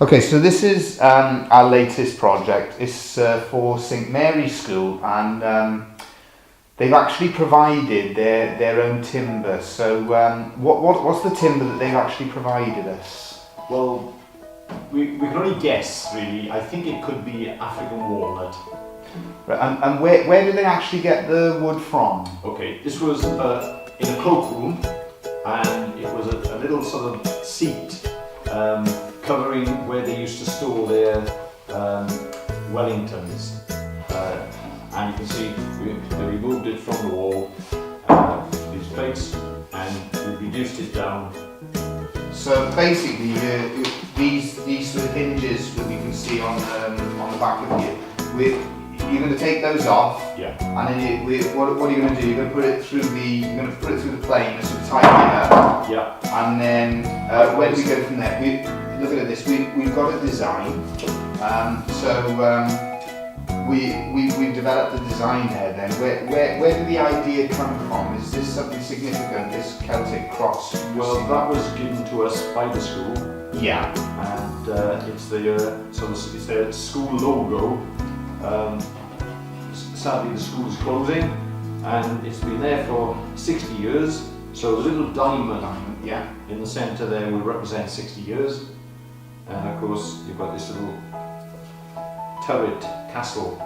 Okay, so this is our latest project. It's for St Mary's School, and they've actually provided their own timber. So what's the timber that they've actually provided us? Well, we can only guess, really. I think it could be African walnut. Right, and where did they actually get the wood from? Okay, this was in a cloakroom, and it was a little sort of seat covering where they used to store their Wellingtons. And you can see they removed it from the wall, these plates, and we reduced it down. So basically, these sort of hinges that we can see on the back of you, you're going to take those off. Yeah. And then what are you going to do? You're going to put it through the plane and sort of tighten it up. Yeah. And then where do we go from there? Look at this. We've got a design. We've developed the design there. Then where did the idea come from? Is this something significant? This Celtic cross? Well, that was given to us by the school. Yeah. And it's their school logo. Sadly, the school is closing, and it's been there for 60 years. So the little diamond, yeah, in the centre there will represent 60 years. And of course, you've got this little turret castle,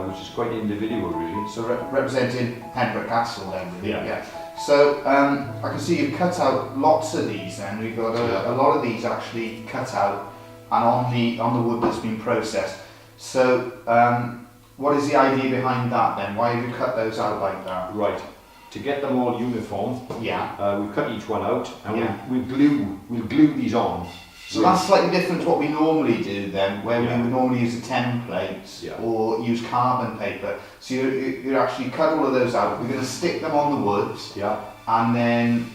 which is quite individual, really. So representing Pembroke Castle, then, really. Yeah. So I can see you've cut out lots of these. Then we've got a lot of these actually cut out and on the wood that's been processed. So what is the idea behind that then? Why have you cut those out like that? Right. To get them all uniform, yeah, we've cut each one out, and yeah, we'll glue these on. So that's slightly different to what we normally do then, where yeah, we would normally use a template, yeah, or use carbon paper. So you actually cut all of those out. We're going to stick them on the wood, yeah, and then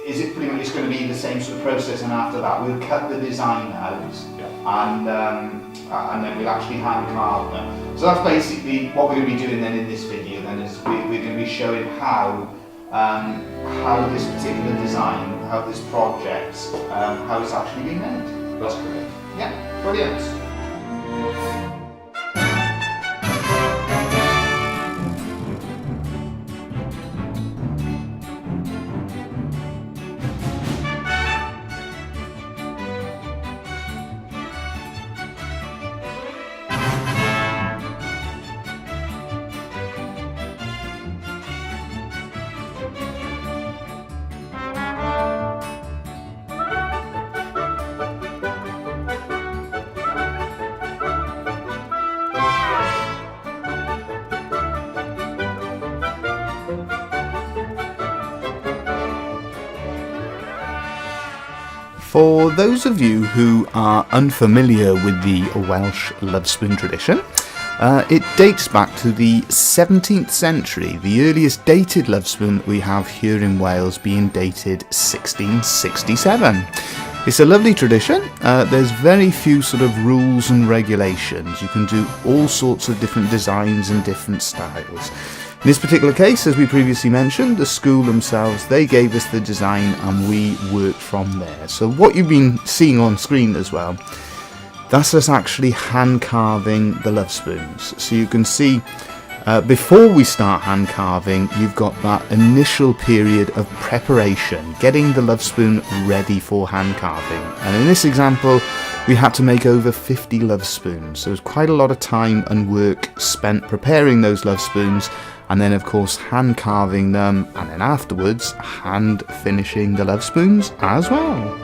is it pretty much it's going to be the same sort of process? And after that, we'll cut the design out, yeah, and then we'll actually hand carve them. So that's basically what we're going to be doing then in this video. Then is we're going to be showing how this particular design, how this project, how it's actually been made. That's correct. Yeah, brilliant. For those of you who are unfamiliar with the Welsh lovespoon tradition, it dates back to the 17th century, the earliest dated lovespoon that we have here in Wales being dated 1667. It's a lovely tradition. There's very few sort of rules and regulations. You can do all sorts of different designs and different styles. In this particular case, as we previously mentioned, the school themselves, they gave us the design and we worked from there. So what you've been seeing on screen as well, that's us actually hand carving the lovespoons. So you can see before we start hand carving, you've got that initial period of preparation, getting the lovespoon ready for hand carving. And in this example, we had to make over 50 lovespoons. So it was quite a lot of time and work spent preparing those lovespoons, and then of course hand carving them, and then afterwards hand finishing the lovespoons as well.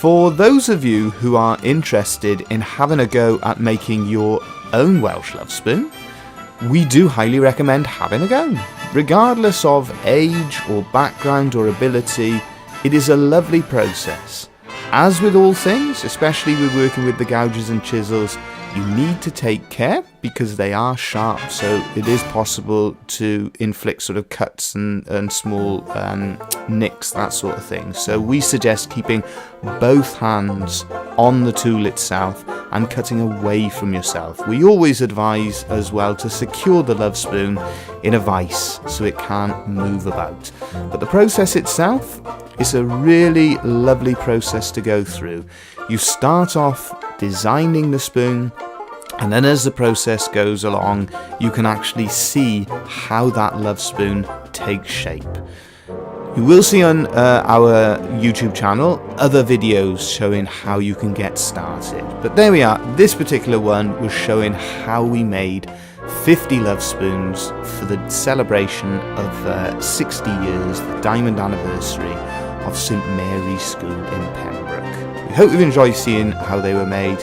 For those of you who are interested in having a go at making your own Welsh lovespoon, we do highly recommend having a go. Regardless of age or background or ability, It is a lovely process. As with all things, especially with working with the gouges and chisels, you need to take care because they are sharp, so it is possible to inflict sort of cuts and small nicks, that sort of thing. So we suggest keeping both hands on the tool itself and cutting away from yourself. We always advise as well to secure the Lovespoon in a vise so it can't move about. But the process itself is a really lovely process to go through. You start off designing the spoon, and then as the process goes along, you can actually see how that Lovespoon takes shape. You will see on our YouTube channel other videos showing how you can get started. But there we are. This particular one was showing how we made 50 Lovespoons for the celebration of 60 years, the diamond anniversary of St Mary's School in Pembroke. We hope you've enjoyed seeing how they were made.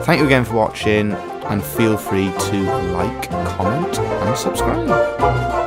Thank you again for watching, and feel free to like, comment and subscribe.